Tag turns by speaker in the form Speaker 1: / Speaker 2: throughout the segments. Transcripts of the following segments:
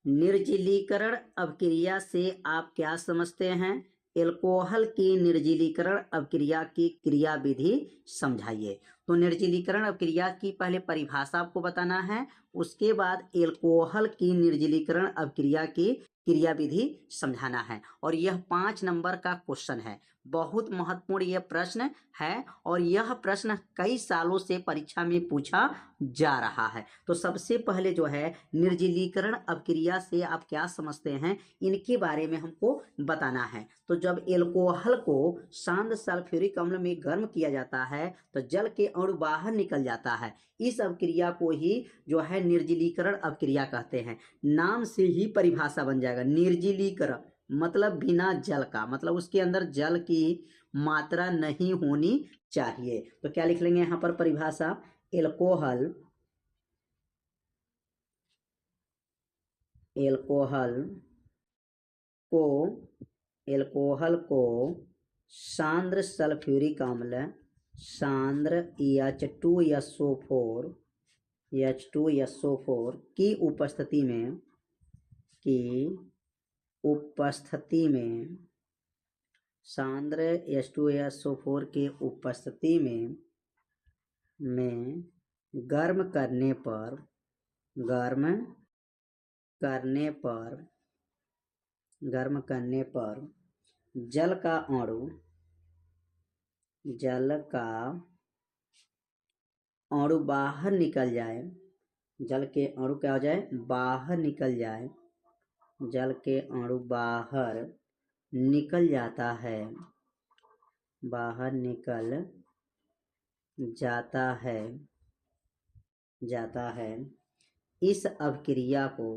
Speaker 1: निर्जलीकरण अभिक्रिया से आप क्या समझते हैं? एल्कोहल की निर्जलीकरण अभिक्रिया की क्रियाविधि समझाइए। तो निर्जलीकरण अभिक्रिया की पहले परिभाषा आपको बताना है, उसके बाद एल्कोहल की निर्जलीकरण अभिक्रिया की क्रियाविधि समझाना है। और यह 5 नंबर का क्वेश्चन है। बहुत महत्वपूर्ण यह प्रश्न है और यह प्रश्न कई सालों से परीक्षा में पूछा जा रहा है। तो सबसे पहले जो है निर्जलीकरण अभिक्रिया से आप क्या समझते हैं, इनके बारे में हमको बताना है। तो जब एल्कोहल को शांत सल्फ्यूरिक अम्ल में गर्म किया जाता है तो जल के अणु बाहर निकल जाता है। इस अभिक्रिया को ही जो है निर्जलीकरण अभिक्रिया कहते हैं। नाम से ही परिभाषा बन जाएगा। निर्जलीकरण मतलब बिना जल का, मतलब उसके अंदर जल की मात्रा नहीं होनी चाहिए। तो क्या लिख लेंगे यहाँ पर परिभाषा? एल्कोहल को सांद्र सल्फ्यूरिक अम्ल, सांद्र H2SO4 की उपस्थिति में सांद्र H2SO4 के उपस्थिति में गर्म करने पर जल का अणु बाहर निकल जाए, जल के अणु क्या हो जाए? बाहर निकल जाए। जल के अणु बाहर निकल जाता है, बाहर निकल जाता है। इस अभिक्रिया को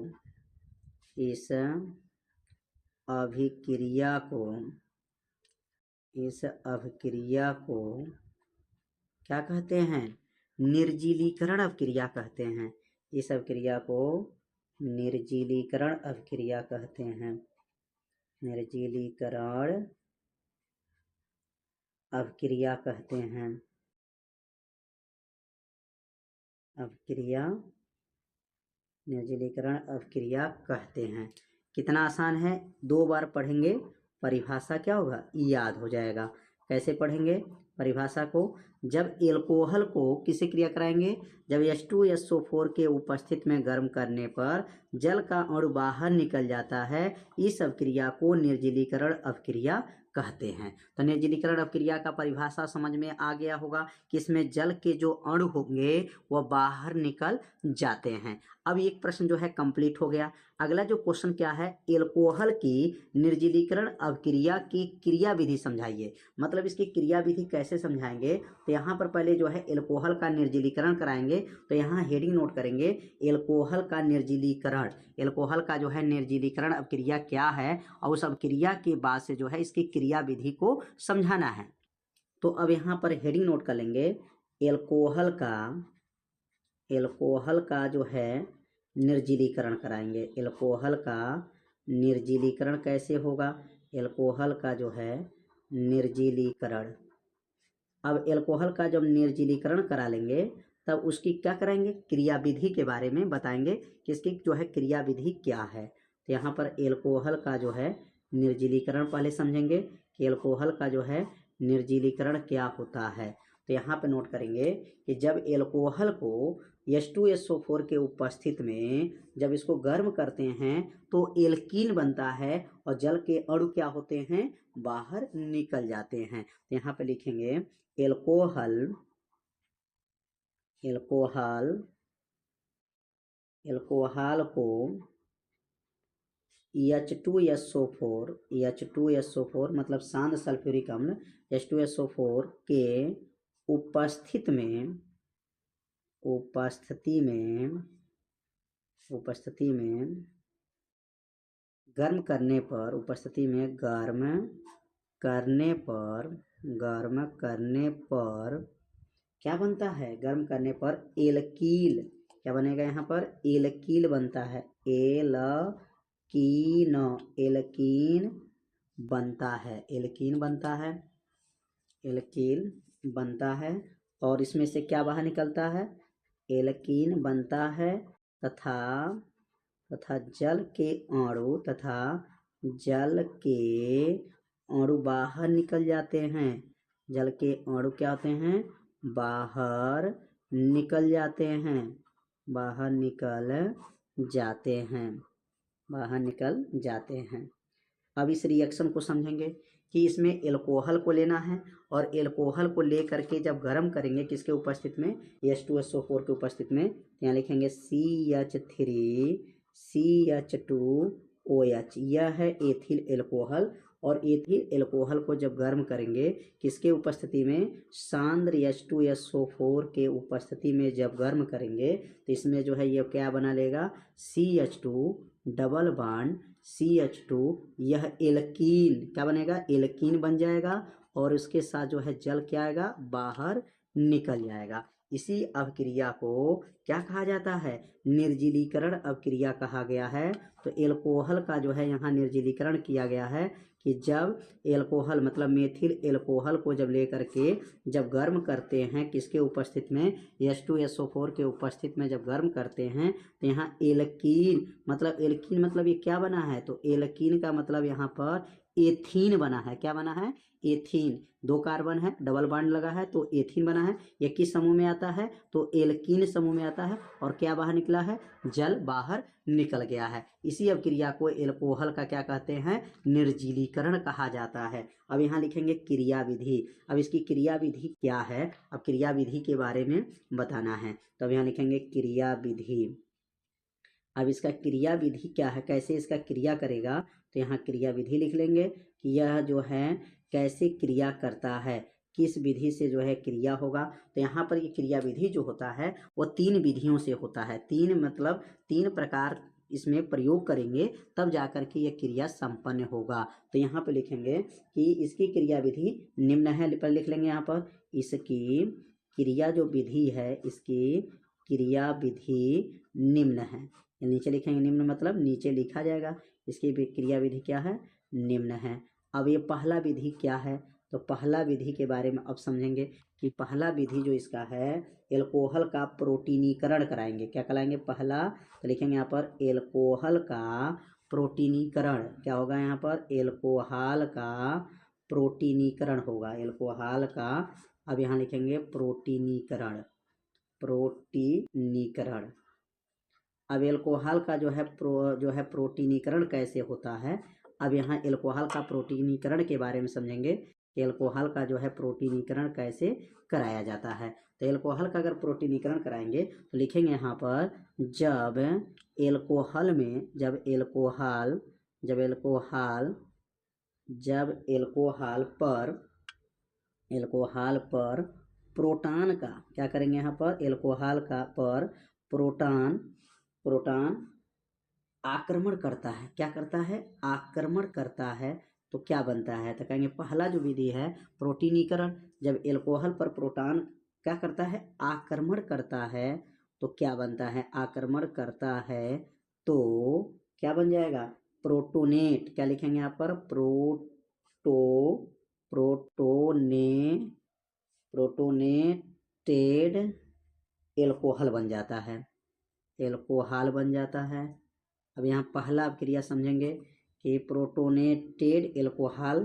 Speaker 1: क्या कहते हैं? निर्जलीकरण अभिक्रिया कहते हैं। इस अभिक्रिया को निर्जलीकरण अभिक्रिया कहते हैं। निर्जलीकरण अभिक्रिया कहते हैं। निर्जलीकरण अभिक्रिया कहते हैं। कितना आसान है, 2 बार पढ़ेंगे परिभाषा क्या होगा? याद हो जाएगा। कैसे पढ़ेंगे परिभाषा को? जब एल्कोहल को किसे क्रिया कराएंगे? जब H2SO4 के उपस्थित में गर्म करने पर जल का अणु बाहर निकल जाता है, इस अभिक्रिया को निर्जलीकरण अभिक्रिया कहते हैं। तो निर्जलीकरण अभिक्रिया का परिभाषा समझ में आ गया होगा कि इसमें जल के जो अणु होंगे वह बाहर निकल जाते हैं। अब एक प्रश्न जो है कंप्लीट हो गया। अगला जो क्वेश्चन क्या है? एल्कोहल की निर्जलीकरण अभिक्रिया की क्रियाविधि समझाइए। मतलब इसकी क्रियाविधि कैसे समझाएंगे? तो यहाँ पर पहले जो है एल्कोहल का निर्जलीकरण कराएंगे। तो यहाँ हेडिंग नोट करेंगे, एल्कोहल का निर्जलीकरण। एल्कोहल का जो है निर्जलीकरण अभिक्रिया क्या है और उस अभिक्रिया के बाद से जो है इसकी क्रियाविधि को समझाना है। तो अब यहाँ पर हेडिंग नोट कर लेंगे, एल्कोहल का जो है निर्जलीकरण कराएंगे। एल्कोहल का निर्जलीकरण कैसे होगा? एल्कोहल का जो है निर्जलीकरण, अब एल्कोहल का जब निर्जलीकरण करा लेंगे तब उसकी क्या कराएंगे? क्रियाविधि के बारे में बताएंगे कि इसकी जो है क्रियाविधि क्या है। तो यहाँ पर एल्कोहल का जो है निर्जलीकरण पहले समझेंगे कि एल्कोहल का जो है निर्जलीकरण क्या होता है। तो यहाँ पे नोट करेंगे कि जब एल्कोहल को H2SO4 के उपस्थित में जब इसको गर्म करते हैं तो एल्कीन बनता है और जल के अणु क्या होते हैं? बाहर निकल जाते हैं। तो यहाँ पे लिखेंगे एल्कोहल को H2SO4 मतलब शांत सल्फ्यूरिक अम्ल H2SO4 के उपस्थिति में गर्म करने पर क्या बनता है? गर्म करने पर एल्कील, क्या बनेगा यहाँ पर? एल्कील बनता है। एल्कीन बनता है और इसमें से क्या बाहर निकलता है? एल्कीन बनता है तथा तथा जल के अणु बाहर निकल जाते हैं। जल के अणु क्या होते हैं? बाहर निकल जाते हैं। बाहर निकल जाते हैं। अब इस रिएक्शन को समझेंगे कि इसमें एल्कोहल को लेना है और एल्कोहल को लेकर के जब गर्म करेंगे किसके उपस्थिति में? H2SO4 के उपस्थिति में। यहाँ लिखेंगे CH3CH2OH, यह है एथिल एल्कोहल। और एथिल एल्कोहल को जब गर्म करेंगे किसके उपस्थिति में? सांद्र H2SO4 के उपस्थिति में जब गर्म करेंगे तो इसमें जो है ये क्या बना लेगा? CH2 डबल बॉन्ड CH2, यह एल्कीन क्या बनेगा? एल्कीन बन जाएगा और उसके साथ जो है जल क्या आएगा? बाहर निकल जाएगा। इसी अभिक्रिया को क्या कहा जाता है? निर्जलीकरण अभिक्रिया कहा गया है। तो एल्कोहल का जो है यहाँ निर्जलीकरण किया गया है कि जब एल्कोहल मतलब मेथिल एल्कोहल को जब लेकर के जब गर्म करते हैं किसके उपस्थिति में? H2SO4 के उपस्थिति में जब गर्म करते हैं तो यहाँ एल्कीन मतलब ये क्या बना है? तो एल्कीन का मतलब यहाँ पर एथीन बना है। क्या बना है? एथीन। 2 कार्बन है, डबल बॉन्ड लगा है तो एथीन बना है। ये किस समूह में आता है? तो एल्कीन समूह में आता है। और क्या बाहर निकला है? जल बाहर निकल गया है। इसी अभिक्रिया को एल्कोहल का क्या कहते हैं? निर्जलीकरण कहा जाता है। अब यहाँ लिखेंगे क्रिया विधि। अब इसकी क्रिया विधि क्या है? अब क्रिया विधि के बारे में बताना है। तो अब यहाँ लिखेंगे क्रिया विधि। अब इसका क्रिया विधि क्या है? कैसे इसका क्रिया करेगा? तो यहाँ क्रिया विधि लिख लेंगे कि यह जो है कैसे क्रिया करता है, किस विधि से जो है क्रिया होगा। तो यहाँ पर ये क्रिया विधि जो होता है वो 3 विधियों से होता है। 3 मतलब 3 प्रकार इसमें प्रयोग करेंगे तब जाकर के ये क्रिया संपन्न होगा। तो यहाँ पर लिखेंगे कि इसकी क्रिया विधि निम्न है। पर लिख लेंगे यहाँ पर इसकी क्रिया जो विधि है, इसकी क्रिया विधि निम्न है। नीचे लिखेंगे निम्न मतलब नीचे लिखा जाएगा। इसकी क्रिया विधि क्या है? निम्न है। अब ये पहला विधि क्या है? तो पहला विधि के बारे में अब समझेंगे कि पहला विधि जो इसका है एल्कोहल का प्रोटीनीकरण कराएंगे। क्या कराएंगे? पहला तो लिखेंगे यहाँ पर एल्कोहल का प्रोटीनीकरण। क्या होगा यहाँ पर? एल्कोहल का प्रोटीनीकरण होगा। एल्कोहल का अब यहाँ लिखेंगे प्रोटीनीकरण। अब एल्कोहल का जो है प्रोटीनीकरण कैसे होता है? अब यहाँ एल्कोहल का प्रोटीनीकरण के बारे में समझेंगे कि एल्कोहल का जो है प्रोटीनीकरण कैसे कराया जाता है। तो एल्कोहल का अगर प्रोटीनीकरण कराएंगे तो लिखेंगे यहाँ पर जब एल्कोहल पर प्रोटॉन का क्या करेंगे? यहाँ पर एल्कोहल का पर प्रोटॉन आक्रमण करता है। क्या करता है? आक्रमण करता है। तो क्या बनता है? तो कहेंगे पहला जो विधि है प्रोटीनीकरण, जब एल्कोहल पर प्रोटॉन क्या करता है? आक्रमण करता है। तो क्या बनता है? आक्रमण करता है तो क्या बन जाएगा? प्रोटोनेट। क्या लिखेंगे यहाँ पर? प्रोटोनेटेड एल्कोहल बन जाता है। अब यहाँ पहला क्रिया समझेंगे कि प्रोटोनेटेड एल्कोहल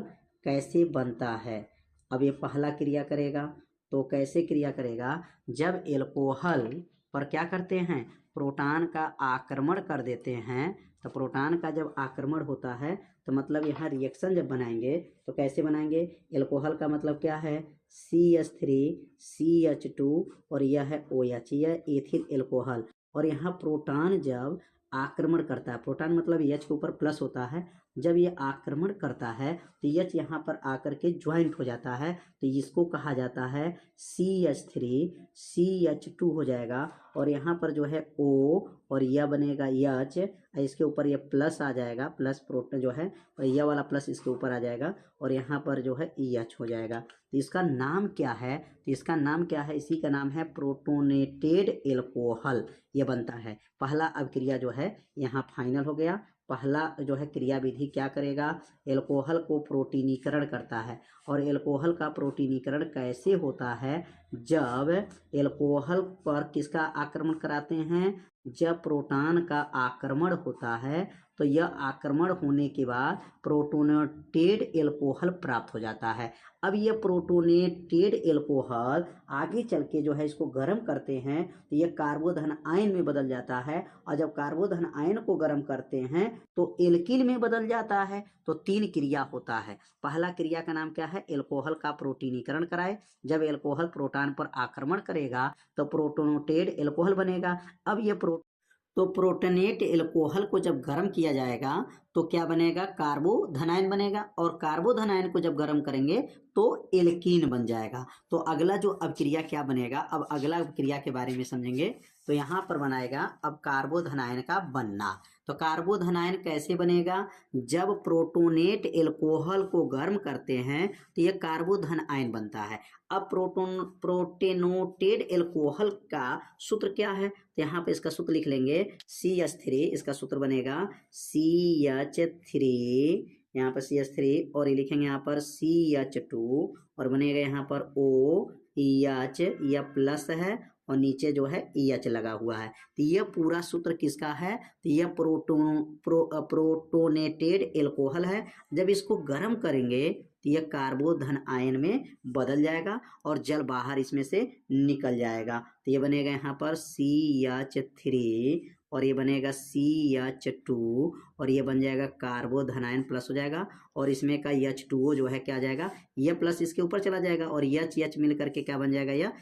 Speaker 1: कैसे बनता है। अब ये पहला क्रिया करेगा तो कैसे क्रिया करेगा? जब एल्कोहल पर क्या करते हैं? प्रोटॉन का आक्रमण कर देते हैं। तो प्रोटॉन का जब आक्रमण होता है तो मतलब यहाँ रिएक्शन जब बनाएंगे तो कैसे बनाएंगे? एल्कोहल का मतलब क्या है? CH3CH2 और यह है OH, यह एथिल एल्कोहल। और यहाँ प्रोटॉन जब आक्रमण करता है, प्रोटॉन मतलब H के ऊपर प्लस होता है, जब ये आक्रमण करता है तो H यहाँ पर आकर के ज्वाइंट हो जाता है तो इसको कहा जाता है CH3CH2 हो जाएगा। और यहाँ पर जो है O और यह बनेगा H, इसके ऊपर ये प्लस आ जाएगा, प्लस प्रोटॉन जो है और यह वाला प्लस इसके ऊपर आ जाएगा और यहाँ पर जो है EH हो जाएगा। तो इसका नाम क्या है? तो इसका नाम क्या है? इसी का नाम है प्रोटोनेटेड एल्कोहल। ये बनता है। पहला अभिक्रिया जो है यहाँ फाइनल हो गया। पहला जो है क्रिया विधि क्या करेगा? एल्कोहल को प्रोटीनीकरण करता है। और एल्कोहल का प्रोटीनीकरण कैसे होता है? जब एल्कोहल पर किसका आक्रमण कराते हैं? जब प्रोटॉन का आक्रमण होता है तो यह आक्रमण होने के बाद प्रोटोनेटेड एल्कोहल प्राप्त हो जाता है। अब यह प्रोटोनेटेड एल्कोहल आगे चल के जो है इसको गर्म करते हैं तो यह कार्बोधन आयन में बदल जाता है, और जब कार्बोधन आयन को गर्म करते हैं तो एल्किन में बदल जाता है। तो 3 क्रिया होता है। पहला क्रिया का नाम क्या है? एल्कोहल का प्रोटीनीकरण कराए। जब एल्कोहल प्रोटॉन पर आक्रमण करेगा तो प्रोटोनेटेड एल्कोहल बनेगा। अब यह प्रोटोनेट एल्कोहल को जब गर्म किया जाएगा तो क्या बनेगा? कार्बोधनायन बनेगा, और कार्बोधनायन को जब गर्म करेंगे तो एल्कीन बन जाएगा। तो अगला जो अभिक्रिया क्या बनेगा, अब अगला अभिक्रिया के बारे में समझेंगे। तो यहाँ पर बनाएगा अब कार्बोधनायन का बनना। तो कार्बोधनायन कैसे बनेगा? जब प्रोटोनेट एल्कोहल को गर्म करते हैं तो यह कार्बोधन आयन बनता है। अब प्रोटेनोटेड एल्कोहल का सूत्र क्या है? तो यहाँ पे इसका सूत्र लिख लेंगे CH3। इसका सूत्र बनेगा CH3, यहाँ पर CH3, और ये लिखेंगे यहाँ पर CH2, और बनेगा यहाँ पर OH, यह प्लस है और नीचे जो है EH लगा हुआ है। तो यह पूरा सूत्र किसका है? तो यह प्रोटोनेटेड एल्कोहल है। जब इसको गर्म करेंगे तो यह कार्बोधन आयन में बदल जाएगा और जल बाहर इसमें से निकल जाएगा। तो ये बनेगा यहाँ पर CH3, और ये बनेगा CH2, और ये बन जाएगा कार्बोधन आयन प्लस हो जाएगा, और इसमें का H2O जो है क्या आ जाएगा? यह प्लस इसके ऊपर चला जाएगा और H मिल करके क्या बन जाएगा? यह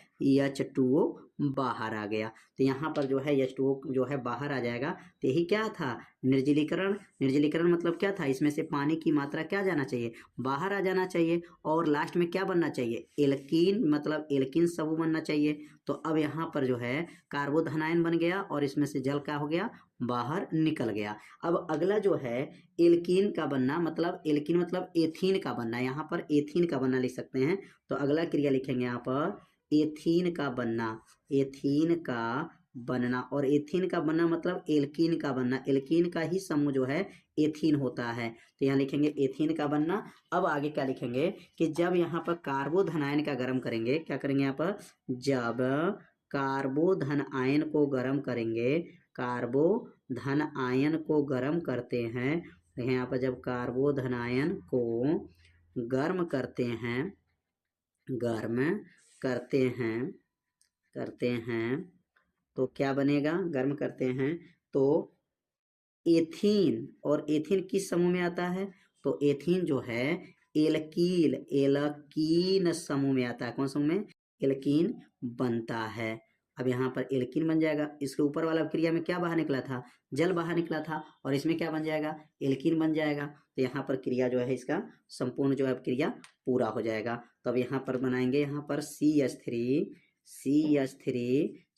Speaker 1: H2O बाहर आ गया। तो यहाँ पर जो है H2O जो है बाहर आ जाएगा। तो यही क्या था? निर्जलीकरण। निर्जलीकरण मतलब क्या था? इसमें से पानी की मात्रा क्या जाना चाहिए? बाहर आ जाना चाहिए, और लास्ट में क्या बनना चाहिए? एल्कीन, मतलब एल्कीन समूह बनना चाहिए। तो अब यहाँ पर जो है कार्बोधन आयन बन गया और इसमें से जल क्या हो गया? बाहर निकल गया। अब अगला जो है एल्कीन का बनना, मतलब एल्कीन मतलब एथीन का बनना। यहाँ पर एथीन का बनना लिख सकते हैं। तो अगला क्रिया लिखेंगे यहाँ पर एथीन का बनना। एथीन का बनना, और एथीन का बनना मतलब एल्कीन का बनना। एल्कीन का ही समूह जो है एथीन होता है। तो यहाँ लिखेंगे एथीन का बनना। अब आगे क्या लिखेंगे कि जब यहाँ पर कार्बोधन आयन का गर्म करेंगे, क्या करेंगे यहाँ पर? जब कार्बोधन आयन को गर्म करेंगे, कार्बोधन आयन को गर्म करते हैं, यहाँ पर जब कार्बोधन आयन को गर्म करते हैं, गर्म करते हैं तो क्या बनेगा? गर्म करते हैं तो एथीन, और एथीन किस समूह में आता है? तो एथीन जो है एल्कीन समूह में आता है। कौन समूह में? एल्कीन बनता है। अब यहाँ पर एल्कीन बन जाएगा। इसके ऊपर वाला क्रिया में क्या बाहर निकला था? जल बाहर निकला था, और इसमें क्या बन जाएगा? एल्कीन बन जाएगा। तो यहाँ पर क्रिया जो है इसका संपूर्ण जो है क्रिया पूरा हो जाएगा। तो अब यहाँ पर बनाएंगे यहाँ पर CH3,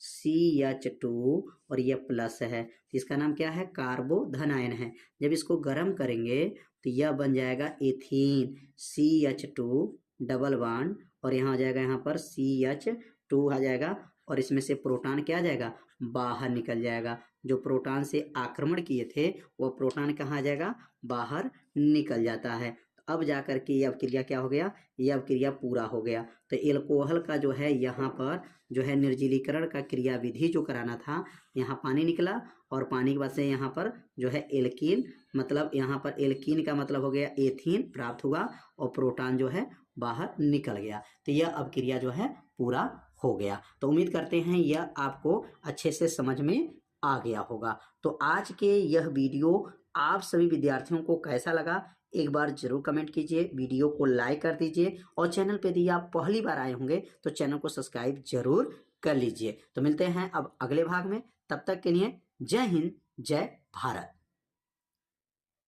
Speaker 1: CH2, और ये प्लस है। तो इसका नाम क्या है? कार्बोधन आयन है। जब इसको गर्म करेंगे तो यह बन जाएगा एथीन, CH2 डबल बॉन्ड, और यहाँ आ जाएगा यहाँ पर CH2 आ जाएगा, और इसमें से प्रोटॉन क्या आ जाएगा? बाहर निकल जाएगा। जो प्रोटॉन से आक्रमण किए थे वो प्रोटॉन कहाँ आ जाएगा? बाहर निकल जाता है। अब जाकर के यह क्रिया क्या हो गया? यह क्रिया पूरा हो गया। तो एल्कोहल का जो है यहाँ पर जो है निर्जलीकरण का क्रिया विधि जो कराना था, यहाँ पानी निकला, और पानी के बाद से यहाँ पर जो है एल्कीन, मतलब यहाँ पर एल्कीन का मतलब हो गया एथीन प्राप्त हुआ, और प्रोटॉन जो है बाहर निकल गया। तो यह अब क्रिया जो है पूरा हो गया। तो उम्मीद करते हैं यह आपको अच्छे से समझ में आ गया होगा। तो आज के यह वीडियो आप सभी विद्यार्थियों को कैसा लगा, एक बार जरूर कमेंट कीजिए, वीडियो को लाइक कर दीजिए, और चैनल पे यदि आप पहली बार आए होंगे तो चैनल को सब्सक्राइब जरूर कर लीजिए। तो मिलते हैं अब अगले भाग में, तब तक के लिए जय हिंद, जय भारत।